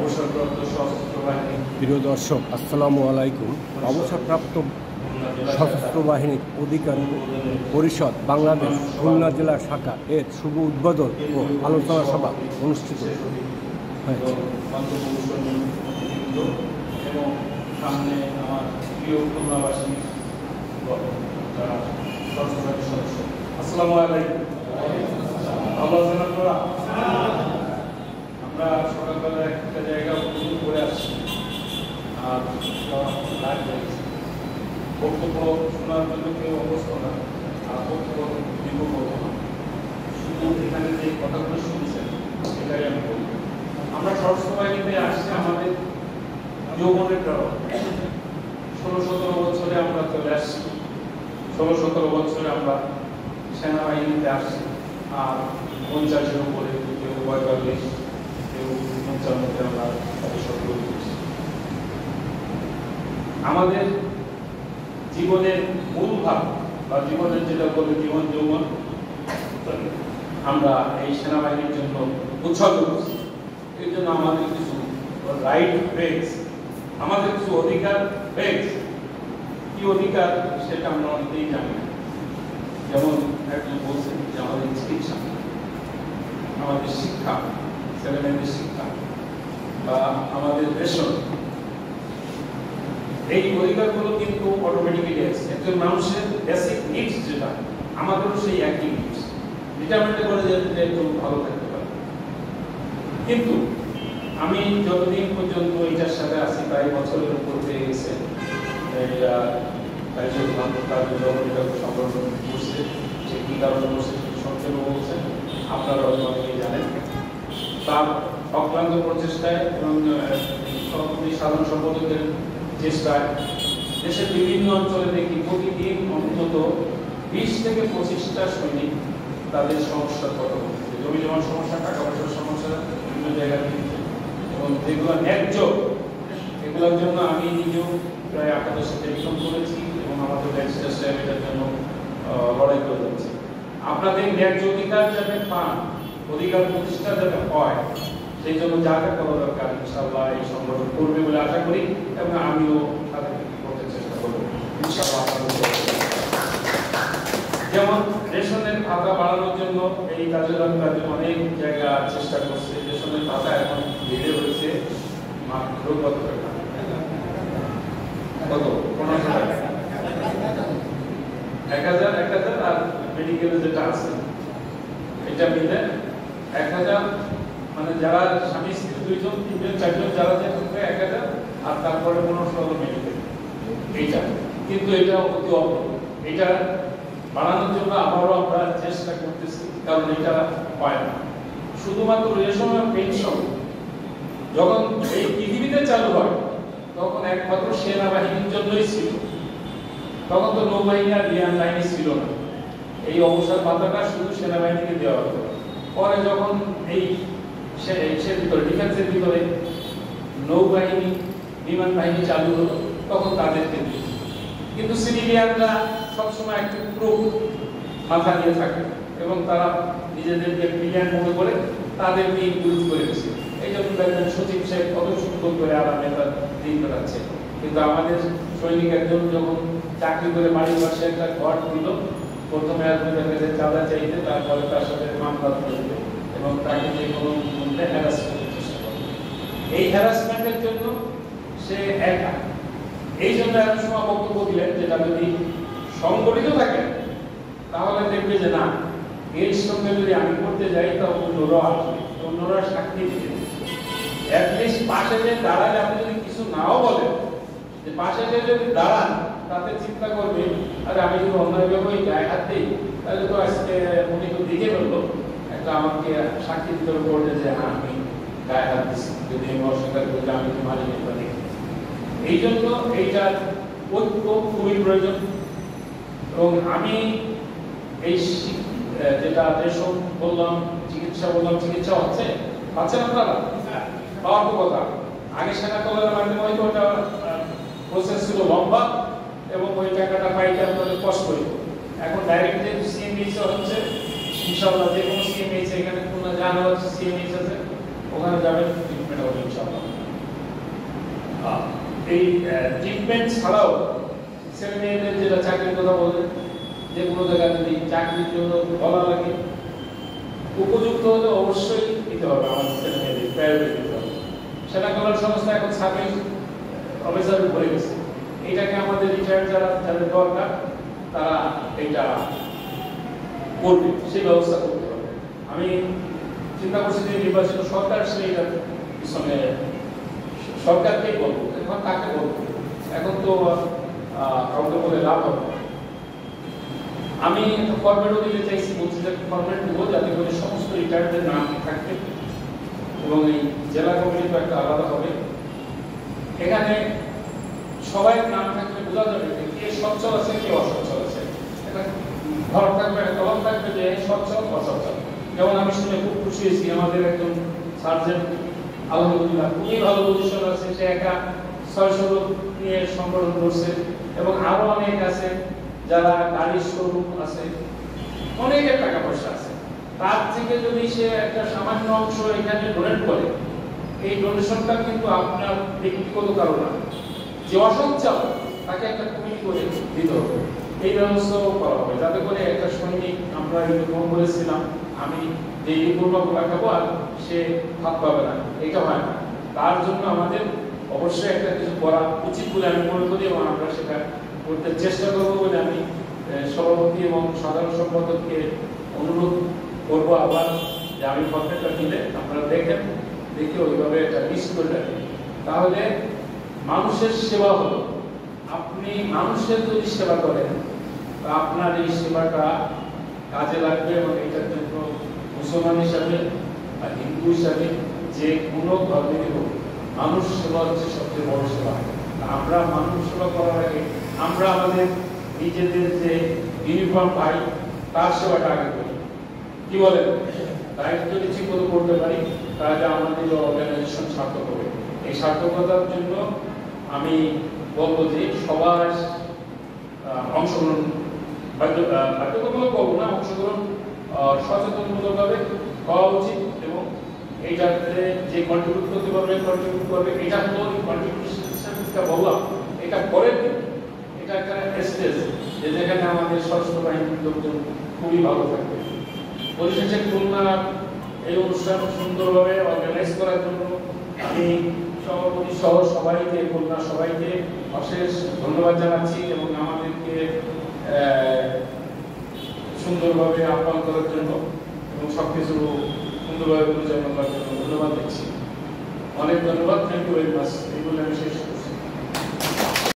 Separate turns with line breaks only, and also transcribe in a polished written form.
অবসরপ্রাপ্ত সশস্ত্র বাহিনী।
প্রিয় দর্শক, আসসালামু আলাইকুম। অবসরপ্রাপ্ত সশস্ত্র বাহিনীর অধিকার পরিষদ বাংলাদেশ খুলনা জেলা শাখা এর শুভ উদ্বোধন ও আলোচনা সভা অনুষ্ঠিত হয়েছে।
এবং সামনে আমার প্রিয় খুলনাবাসী যারা সশস্ত্র বাহিনীর সদস্য, আসসালামু আলাইকুম। ভালো আছেন আপনারা? আমরা সকালবেলা একটা জায়গা উপযোগ করে আসছি, আর বক্তব্য শোনার জন্য কেউ অবস্থ না, আর বক্তব্য দীর্ঘ করবো না, শুধু এখানে যে কথাগুলো শুনছেন সেটাই আমি বলব। আমরা সশস্ত্র বাহিনীতে আসছি আমাদের যৌবনের কারণ। 16-17 বছরে আমরা চলে আসছি, 16-17 বছরে আমরা সেনাবাহিনীতে আসছি, আর 50-এর উপরে কেউ 45, কেউ 55-তে আমরা সক্রিয় হয়েছি। আমাদের জীবনের মূল ভাব বা জীবনের যেটা বলে জীবন যৌবন, আমরা এই সেনাবাহিনীর জন্য উৎসর্গ করছি। এই জন্য আমাদের কিছু রাইট পেয়েছি, আমাদের কিছু অধিকার পেয়েছি। কি অধিকার সেটা আমরা অনেকেই জানি না। যেমন একজন বলছেন যে আমাদের চিকিৎসা, আমাদের শিক্ষা, ছেলেমেয়েদের শিক্ষা বা আমাদের রেশন, এই অধিকারগুলো কিন্তু অটোমেটিক্যালি আছে। একজন মানুষের বেসিক নিডস যেটা, আমাদেরও সেই একই নিডস। রিটায়ারমেন্টে করে যেতে একটু ভালো থাকতে পারে, কিন্তু আমি যতদিন পর্যন্ত এটার সাথে আছি, প্রায় বছরের উপর হয়ে গেছে, সংগঠন করছে, সে কি কারণে করছে সংক্ষেপে বলছেন, আপনারা অনেকেই জানেন। তার অক্লান্ত প্রচেষ্টায় এবং সভাপতি সাধারণ সম্পাদকের চেষ্টায় দেশের বিভিন্ন অঞ্চলে দেখি প্রতিদিন অন্তত 20 থেকে 25টা সৈনিক তাদের সমস্যার কথা বলছে। জমি জমার সমস্যা, টাকা পয়সার সমস্যা বিভিন্ন জায়গায় দিচ্ছে, এবং যেগুলো ন্যায্য, এগুলোর জন্য আমি নিজেও প্রায় 88 টেলিফোন করেছি, এবং আমাদের রেজিস্ট্রার সাহেব এটার জন্য লড়াই করে যাচ্ছে। আপনাদের ন্যায্য অধিকার যাতে পান, অধিকার প্রতিষ্ঠা যাতে হয়, সেই জন্য যা যা করা দরকার ইনশাআল্লাহ এই সংগঠন করবে বলে আশা করি, এবং আমিও তাদেরকে করতে চেষ্টা করব ইনশাআল্লাহ। যেমন রেশনের ভাতা বাড়ানোর জন্য এই কাজের অনেক জায়গা চেষ্টা করছে। রেশনের ভাতা এখন বেড়ে হয়েছে মাত্র কত টাকা? কত? 1500 টাকা। 1000 আর মেডিকেলে যেটা আছে এটা মিলে 1000, মানে যারা স্বামী স্ত্রী 2জন 3জন 4জন যারা যে থাকবে 1000, আর তারপরে 1500 মেডিকেল। এইটা কিন্তু এটা অতি অল্প। এটা বাড়ানোর জন্য আবারও আমরা চেষ্টা করতেছি, কারণ এটা পায় না। শুধুমাত্র রেশন আর পেনশন যখন এই পৃথিবীতে চালু হয়, তখন একমাত্র সেনাবাহিনীর জন্যই ছিল। তখন তো নৌবাহিনী আর বিমান বাহিনী ছিল না। এই অবসর ভাতাটা শুধু সেনাবাহিনীকে দেওয়া হতো। পরে যখন এই ডিফেন্সের ভিতরে নৌবাহিনী, বিমান বাহিনী চালু হলো, তখন তাদেরকে দিল। কিন্তু সিভিলিয়ানরা সবসময় একটু ক্রোধ মাথা দিয়ে থাকে, এবং তারা নিজেদেরকে বিলিয়ান মনে করে তাদেরকে ইনক্লুড করে দিচ্ছে। এই জন্য দেখবেন সচিব সাহেব কত সুন্দর করে আরামে তার দিন কাটাচ্ছে। কিন্তু আমাদের সৈনিক একজন যখন চাকরি করে বাড়ির পাশে একটা ঘর দিল, প্রথমে আসবে তাকে চাঁদা চাইতে, তারপরে তার সাথে মামলা করবে এবং তাকে যে কোনো মূল্যে হ্যারাস করতে চেষ্টা করবে। এই হ্যারাসমেন্টের জন্য সে একা। এই জন্য এক সময় বক্তব্য দিলেন, যেটা যদি সংগঠিত থাকে তাহলে দেখবে যে না, এর সঙ্গে যদি আমি করতে যাই তাহলে অন্যরা আসবে, অন্যরা সাক্ষী দিবে। অ্যাটলিস্ট পাশে যে দাঁড়ালে, আপনি যদি কিছু নাও বলেন, যে পাশে যে যদি দাঁড়ান, তাতে চিন্তা করবে আর আমি যদি অন্যায়ভাবে ওই গায়ে হাত দিই, তাহলে তো আজকে উনি তো দেখে ফেললো, একটা আমাকে সাক্ষী দিতে বলবে যে হ্যাঁ আমি গায়ে হাত দিচ্ছি, যদি আমি অস্বীকার করি আমি কি মানি এটা দেখি। এই জন্য এইটার ঐক্য খুবই প্রয়োজন। এবং আমি এই যেটা রেশন বললাম, চিকিৎসা বললাম, চিকিৎসা হচ্ছে, পাচ্ছেন আপনারা? পাওয়ার তো কথা। আগে সেনা কল্যাণের মাধ্যমে হয়তো ওটা প্রসেস ছিল লম্বা, এবং ওই টাকাটা পাইতে আপনাদের কষ্ট হইত। এখন ডাইরেক্ট যে সিএমএইচ হচ্ছে, ইনশাআল্লাহ যে কোনো সিএমএইচ, এখানে কোনো জানা হচ্ছে সিএমএইচ আছে, ওখানে যাবেন, ট্রিটমেন্ট হবে ইনশাআল্লাহ। এই ট্রিটমেন্ট ছাড়াও ছেলে মেয়েদের যেটা চাকরির কথা বলেন, যে কোনো জায়গায় যদি চাকরির জন্য বলা লাগে, উপযুক্ত হলে অবশ্যই দিতে হবে আমাদের ছেলে মেয়েদের, প্রায়োরিটি দিতে হবে। সেনা কল্যাণ সংস্থা এখন সার্ভিস অফিসার ভরে গেছে, এটাকে আমাদের রিটায়ার্ড যাদের দরকার তারা এটা করবে, সেই ব্যবস্থা করতে হবে। আমি চিন্তা করছি যে নির্বাচিত সরকার সেইটার পিছনে সরকারকেই বলবো, এখন তাকে বলবো, এখন তো কাউকে বলে লাভ হবে। আমি ফরম্যাটও দিতে চাইছি, বলছি যে ফরম্যাট দেবো যাতে করে সমস্ত রিটায়ার্ডদের নাম থাকবে এবং এই জেলা কমিটি তো একটা আলাদা হবে, এখানে সবাই নাম থাকলে বোঝা যাবে যে কে সচ্ছল আছে কে অসচ্ছল আছে। ঘর থাকবে, একটা কলম থাকবে যে সচ্ছল অসচ্ছল। যেমন আমি শুনে খুব খুশি হয়েছি, আমাদের একজন সার্জেন্ট আলহামদুলিল্লাহ খুবই ভালো পজিশন আছে, সে একা 600 লোক নিয়ে সংগঠন করছে এবং আরো অনেক আছে যারা গাড়ির শোরুম আছে, অনেকের টাকা পয়সা আছে। তার থেকে যদি সে একটা সামান্য অংশ এখানে ডোনেট করে, এই ডোনেশনটা কিন্তু আপনার ব্যক্তিগত কারণ না, যে অসচ্ছল তাকে একটা কমিটি করে দিতে হবে। এই ব্যবস্থাও করা হবে যাতে করে একটা সৈনিক, আমরা এরকম বলেছিলাম আমি যে ইউনিফর্ম রাখাবো আর সে ভাত পাবে না, এটা হয় না। তার জন্য আমাদের অবশ্যই একটা কিছু করা উচিত বলে আমি মনে করি এবং আমরা সেটা করতে চেষ্টা করবো বলে আমি সভাপতি এবং সাধারণ সম্পাদককে অনুরোধ করবো আবার, যে আমি ফর্মেটটা দিলে আপনারা দেখেন, দেখে ওইভাবে একটা লিস্ট করে রাখেন। তাহলে মানুষের সেবা হলো, আপনি মানুষের যদি সেবা করেন তা আপনার এই সেবাটা কাজে লাগবে এবং এটার জন্য মুসলমান হিসাবে আর হিন্দু হিসাবে যে কোনো ধর্মেরই হোক, মানুষ সেবা হচ্ছে সবচেয়ে বড় সেবা। আমরা মানুষ সেবা করার আগে আমরা আমাদের নিজেদের যে ইউনিফর্ম পাই তার সেবাটা আগে করি, কি বলেন? দায়িত্ব যদি ঠিক মতো করতে পারি তাহলে আমাদের অর্গানাইজেশন সার্থক হবে। এই সার্থকতার জন্য আমি বলবো যে সবার অংশগ্রহণ বাধ্যতামূলক করবো না, অংশগ্রহণ সচেতনমূলকভাবে হওয়া উচিত এবং এইটাতে যে কন্ট্রিবিউট করতে পারবে কন্ট্রিবিউট করবে। এটা হলো কন্ট্রিবিউশনটা বললাম, এটা পরের দিন, এটা একটা স্টেজ যে যেখানে আমাদের সশস্ত্র বাহিনীর লোকজন খুবই ভালো থাকবে। পরিশেষে খুলনা এই অনুষ্ঠান সুন্দরভাবে অর্গানাইজ করার জন্য আমি সভাপতি সহ সবাইকে, খুলনা সবাইকে অশেষ ধন্যবাদ জানাচ্ছি এবং আমাদেরকে সুন্দরভাবে আহ্বান করার জন্য এবং সবকিছু সুন্দরভাবে পরিচালনা করার জন্য ধন্যবাদ দিচ্ছি। অনেক ধন্যবাদ, থ্যাংক ইউ ভেরি মাচ। এই বলে আমি শেষ